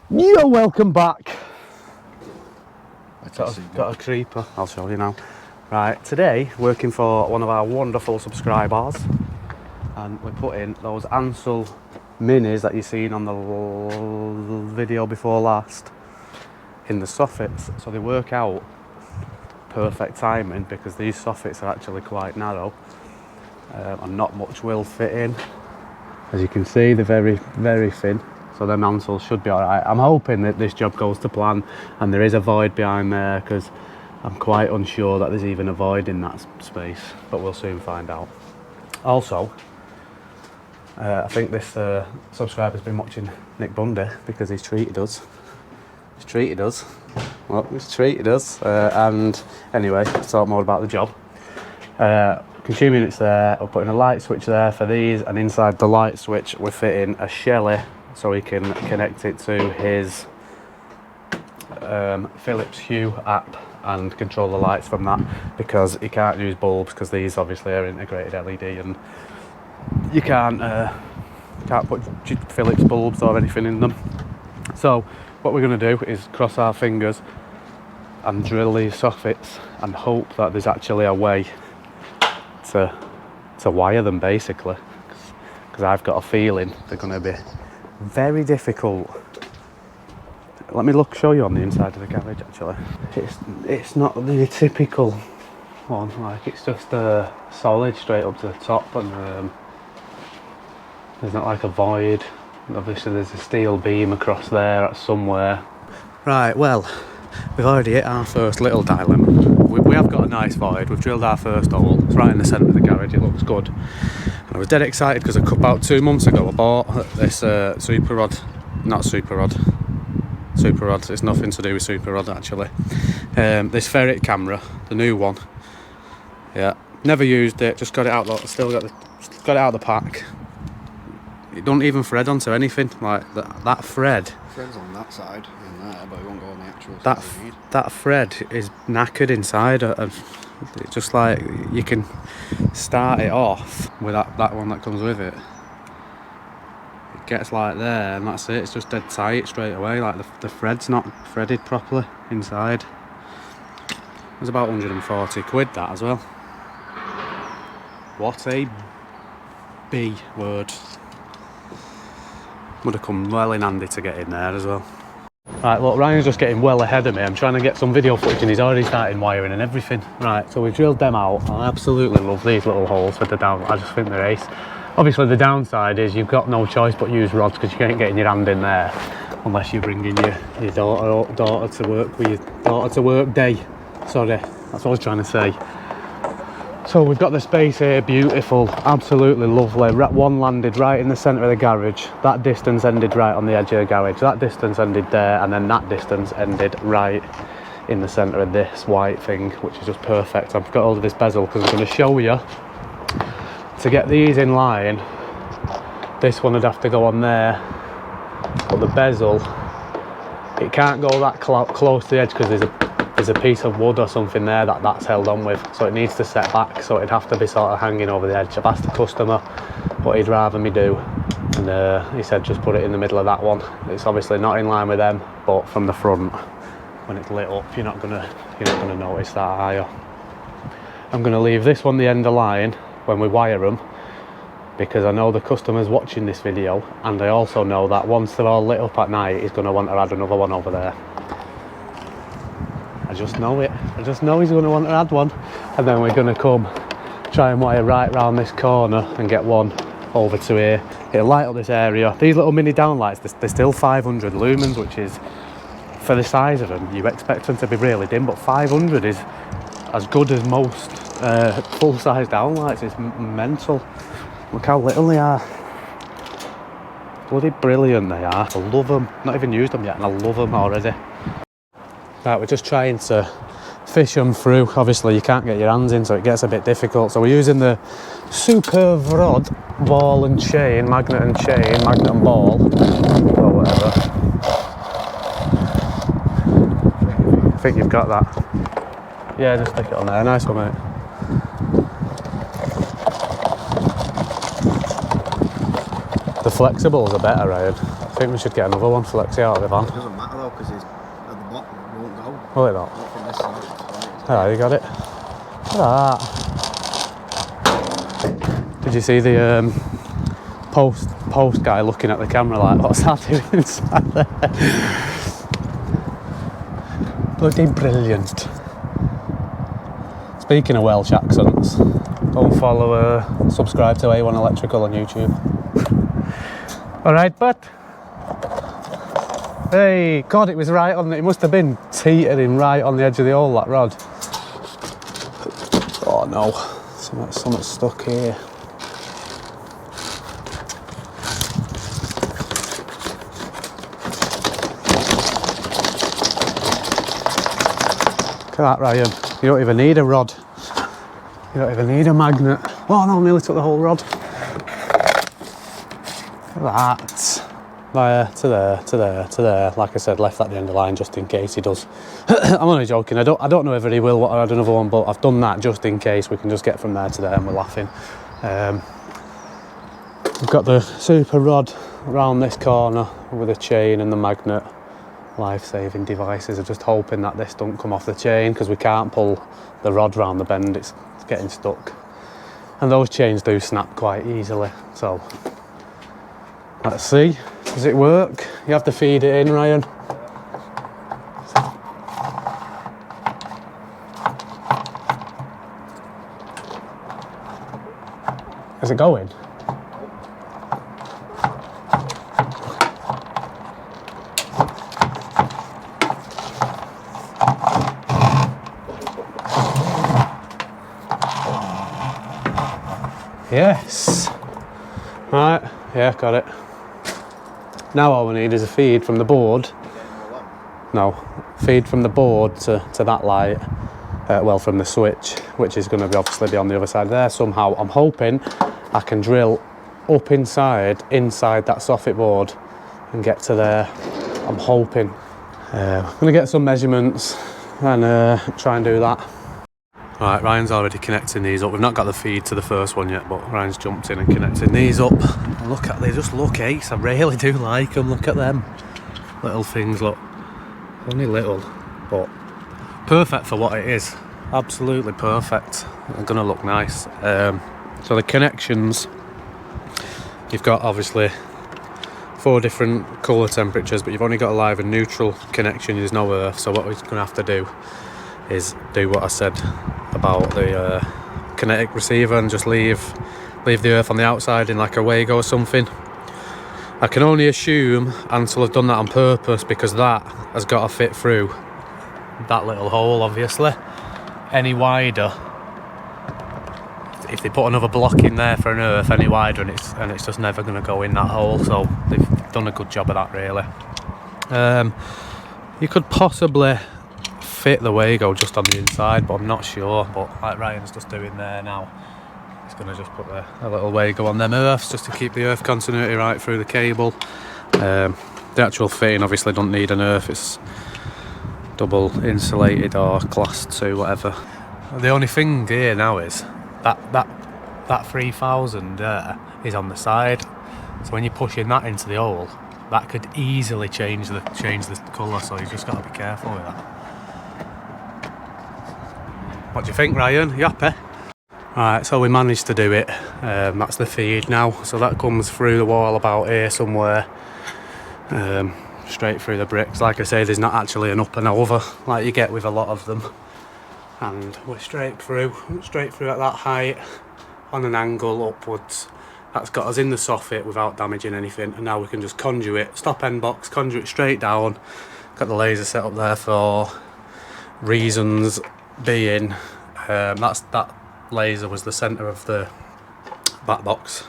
Yo, welcome back. Got a creeper, I'll show you now. Right, today working for one of our wonderful subscribers, and we're putting those Ansel minis that you've seen on the video before last in the soffits, so they work out perfect timing because these soffits are actually quite narrow and not much will fit in. As you can see, they're very thin, so them Ansels should be alright. I'm hoping that this job goes to plan and there is a void behind there, because I'm quite unsure that there's even a void in that space, but we'll soon find out. Also, I think this subscriber's been watching Nick Bundy because he's treated us. And anyway, let's talk more about the job. Consumer units there, we're putting a light switch there for these, and inside the light switch we're fitting a Shelly so he can connect it to his Philips Hue app and control the lights from that, because he can't use bulbs because these obviously are integrated LED and you can't put Philips bulbs or anything in them. So what we're going to do is cross our fingers and drill these soffits and hope that there's actually a way to wire them, basically, because I've got a feeling they're going to be very difficult. Let me show you on the inside of the garage. Actually, it's not the typical one, like it's just solid straight up to the top, and there's not like a void. Obviously there's a steel beam across there somewhere. Right, well, we've already hit our first little dilemma. We have got a nice void. We've drilled our first hole. It's right in the centre of the garage. It looks good. And I was dead excited because about 2 months ago I bought this super rod. It's nothing to do with super rod actually. This ferret camera, the new one. Yeah, never used it. Just got it out. Still got it out of the pack. It don't even thread onto anything. Like that thread. Thread's on that side in there, but it won't go on the actual side. That thread is knackered inside, and it's just like you can start it off with that one that comes with it. It gets like there, and that's it. It's just dead tight straight away. Like the thread's not threaded properly inside. It was about 140 quid that as well. What a B word. Would have come well in handy to get in there as well. Right, look, Ryan's just getting well ahead of me. I'm trying to get some video footage and he's already starting wiring and everything. Right, so we've drilled them out. I absolutely love these little holes with the down. I just think they're ace. Obviously the downside is you've got no choice but use rods because you can't get your hand in there unless you're bringing your daughter to work with your daughter to work day. Sorry, that's what I was trying to say. So we've got the space here, beautiful, absolutely lovely. One landed right in the centre of the garage. That distance ended right on the edge of the garage. That distance ended there, and then that distance ended right in the centre of this white thing, which is just perfect. I've got hold of this bezel because I'm going to show you. To get these in line, this one would have to go on there, but the bezel, it can't go that close to the edge because there's a piece of wood or something there that's held on with, so it needs to set back, so it'd have to be sort of hanging over the edge. I've asked the customer what he'd rather me do, and he said just put it in the middle of that one. It's obviously not in line with them, but from the front, when it's lit up, you're not gonna notice that, are you? I'm gonna leave this one the end of line when we wire them, because I know the customer's watching this video, and I also know that once they're all lit up at night, he's gonna want to add another one over there. I just know it. I just know he's going to want to add one, and then we're going to come try and wire right round this corner and get one over to here. It'll light up this area. These little mini downlights, they're still 500 lumens, which is, for the size of them, you expect them to be really dim, but 500 is as good as most full-size downlights. It's mental. Look how little they are. Bloody brilliant they are. I love them. Not even used them yet, and I love them already. Right, we're just trying to fish them through. Obviously you can't get your hands in, so it gets a bit difficult. So we're using the super rod ball and chain, magnet and ball, or whatever. I think you've got that. Yeah, just stick it on there. Nice one, mate. The flexibles are better, Ryan. I think we should get another one for Lexi out of the van. It doesn't matter though, because he's at the bottom, he won't go. Will it not? Not from this side. Ah, you got it. Look at that. Did you see the post guy looking at the camera like, what's that doing inside there? Bloody brilliant. Speaking of Welsh accents, don't follow, subscribe to A1 Electrical on YouTube. Alright, but hey, God, it was right on it must have been teetering right on the edge of the hole, that rod. Oh no, something's stuck here. Look at that, Ryan. You don't even need a rod. You don't even need a magnet. Oh no, I nearly took the whole rod. Look at that. There, to there, to there, to there. Like I said, left at the end of the line just in case he does. I'm only joking. I don't know whether he will add another one, but I've done that just in case we can just get from there to there and we're laughing. We've got the super rod around this corner with a chain and the magnet. Life-saving devices. I'm just hoping that this don't come off the chain because we can't pull the rod round the bend. It's getting stuck. And those chains do snap quite easily. So let's see. Does it work? You have to feed it in, Ryan. Is it going? Yes. Right, yeah, got it. Now all we need is a feed from the board. No, feed from the board to that light. Well, from the switch, which is going to obviously be on the other side there somehow. I'm hoping I can drill up inside that soffit board and get to there. I'm hoping. I'm going to get some measurements and try and do that. Right, Ryan's already connecting these up. We've not got the feed to the first one yet, but Ryan's jumped in and connecting these up. Look at, they just look ace. I really do like them. Look at them little things. Look, only little, but perfect for what it is. Absolutely perfect. They're gonna look nice. So the connections, you've got obviously 4 different colour temperatures, but you've only got a live and neutral connection. There's no earth. So what we're gonna have to do is do what I said about the kinetic receiver and just leave the earth on the outside in like a Wago or something. I can only assume Ansel have done that on purpose because that has got to fit through that little hole, obviously. Any wider, if they put another block in there for an earth any wider, and it's just never going to go in that hole. So they've done a good job of that, really. You could possibly fit the Wago just on the inside, but I'm not sure. But like Ryan's just doing there now, he's going to just put a little Wago on them earths just to keep the earth continuity right through the cable. The actual fitting obviously don't need an earth. It's double insulated or class 2, whatever. The only thing here now is that 3000 there is on the side, so when you're pushing that into the hole, that could easily change the colour, so you've just got to be careful with that. What do you think, Ryan? You happy? Right, so we managed to do it. That's the feed now, so that comes through the wall about here somewhere, straight through the bricks. Like I say, there's not actually an up and over like you get with a lot of them, and we're straight through at that height on an angle upwards. That's got us in the soffit without damaging anything, and now we can just conduit, stop end box, conduit straight down. Got the laser set up there for reasons being, that laser was the centre of the back box,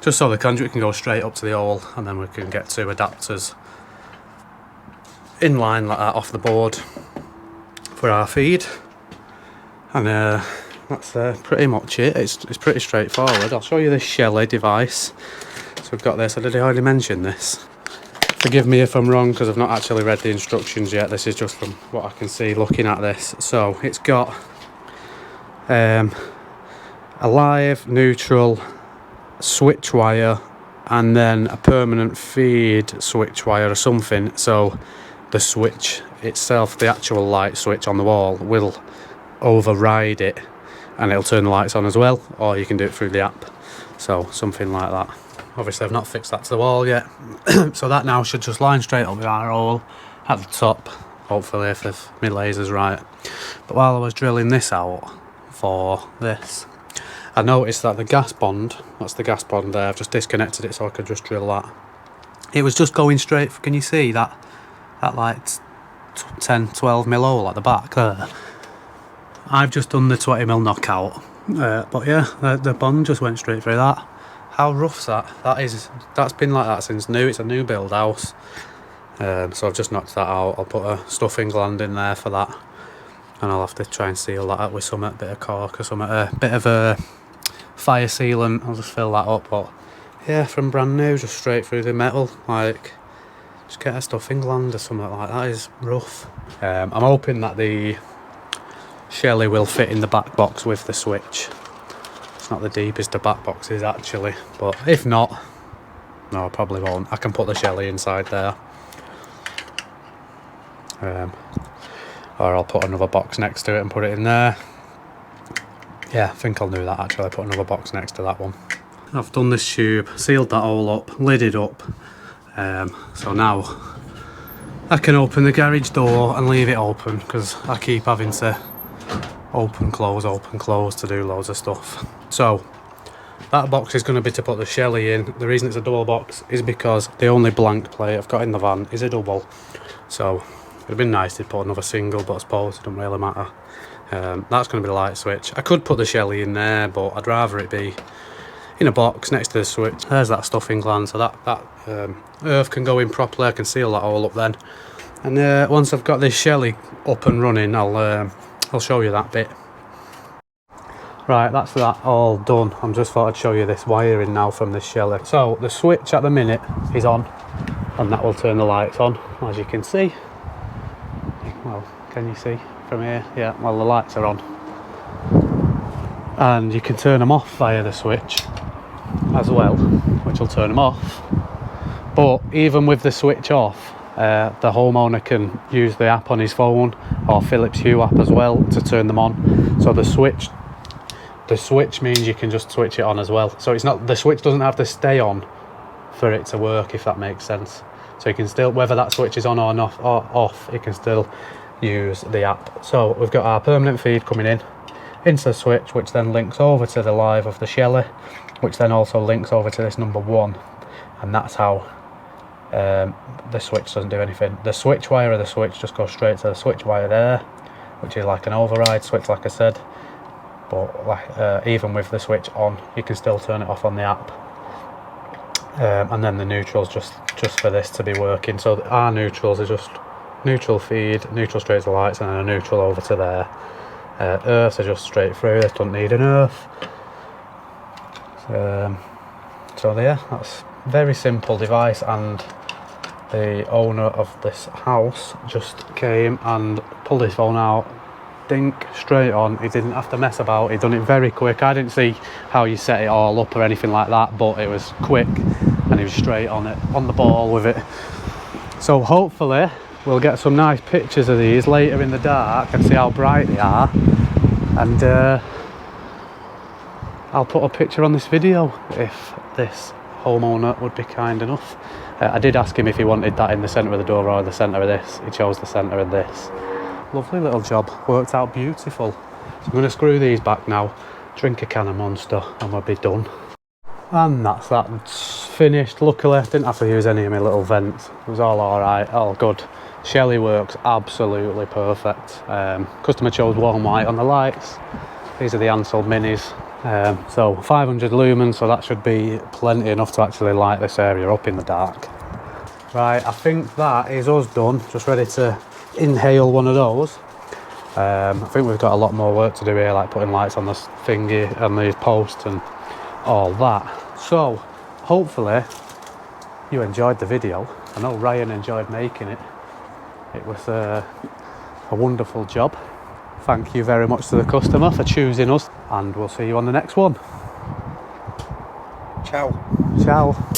just so the conduit can go straight up to the hole, and then we can get 2 adapters in line like that off the board for our feed. And that's pretty much it. It's pretty straightforward. I'll show you the Shelly device. So we've got this. Did I already mention this? Forgive me if I'm wrong because I've not actually read the instructions yet. This is just from what I can see looking at this. So it's got a live, neutral, switch wire, and then a permanent feed switch wire or something, so the switch itself, the actual light switch on the wall, will override it and it'll turn the lights on as well, or you can do it through the app. So something like that. Obviously I've not fixed that to the wall yet. So that now should just line straight up with our hole at the top, hopefully, if my laser's right. But while I was drilling this out for this, I noticed that the gas bond, that's the gas bond there, I've just disconnected it so I could just drill that. It was just going straight, can you see that like 10, 12 mil hole at the back there? I've just done the 20 mil knockout, but yeah, the bond just went straight through that. How rough's that? That's been like that since new. It's a new build house, so I've just knocked that out. I'll put a stuffing gland in there for that, and I'll have to try and seal that up with some bit of cork or something, a bit of a fire sealant. I'll just fill that up. But yeah, from brand new, just straight through the metal, like just get a stuffing gland or something like that. Is rough. I'm hoping that the Shelly will fit in the back box with the switch. It's not the deepest the back box is actually, but if not, no, I probably won't. I can put the Shelly inside there, or I'll put another box next to it and put it in there. Yeah, I think I'll do that actually, put another box next to that one. I've done this tube, sealed that all up, lidded up, so now I can open the garage door and leave it open, because I keep having to open close to do loads of stuff. So that box is going to be to put the Shelly in. The reason it's a double box is because the only blank plate I've got in the van is a double, so it'd have been nice to put another single, but I suppose it doesn't really matter. That's going to be the light switch. I could put the Shelly in there, but I'd rather it be in a box next to the switch. There's that stuffing gland, so that earth can go in properly. I can seal that all up then, and once I've got this Shelly up and running, I'll show you that bit. Right, that's that all done. I'm just thought I'd show you this wiring now from this Shelly. So the switch at the minute is on, and that will turn the lights on, as you can see. Well, can you see from here? Yeah, well, the lights are on. And you can turn them off via the switch as well, which will turn them off. But even with the switch off, the homeowner can use the app on his phone or Philips Hue app as well to turn them on. So the switch means you can just switch it on as well. So it's not, the switch doesn't have to stay on for it to work, if that makes sense. So you can still, whether that switch is on or off, you can still use the app. So we've got our permanent feed coming in into the switch, which then links over to the live of the Shelly, which then also links over to this number 1, and that's how the switch doesn't do anything. The switch wire of the switch just goes straight to the switch wire there, which is like an override switch, like I said. But like even with the switch on, you can still turn it off on the app. And then the neutral's just for this to be working. So our neutrals are just neutral feed, neutral straight to the lights, and then a neutral over to there. Earths are just straight through. This doesn't need an earth. So yeah, that's a very simple device, and the owner of this house just came and pulled his phone out, dink, straight on. He didn't have to mess about, he done it very quick. I didn't see how you set it all up or anything like that, but it was quick and he was straight on it, on the ball with it. So hopefully we'll get some nice pictures of these later in the dark and see how bright they are, and I'll put a picture on this video if this homeowner would be kind enough. I did ask him if he wanted that in the centre of the door or the centre of this. He chose the centre of this. Lovely little job, worked out beautiful. So I'm going to screw these back now, drink a can of Monster, and we'll be done. And that's that, it's finished. Luckily I didn't have to use any of my little vents. It was all alright, all good. Shelly works absolutely perfect. Customer chose warm white on the lights. These are the Ansel minis. So 500 lumens, so that should be plenty enough to actually light this area up in the dark. Right, I think that is us done, just ready to inhale one of those. I think we've got a lot more work to do here, like putting lights on this thingy and these posts and all that. So hopefully you enjoyed the video. I know Ryan enjoyed making it. It was a wonderful job. Thank you very much to the customer for choosing us, and we'll see you on the next one. Ciao. Ciao.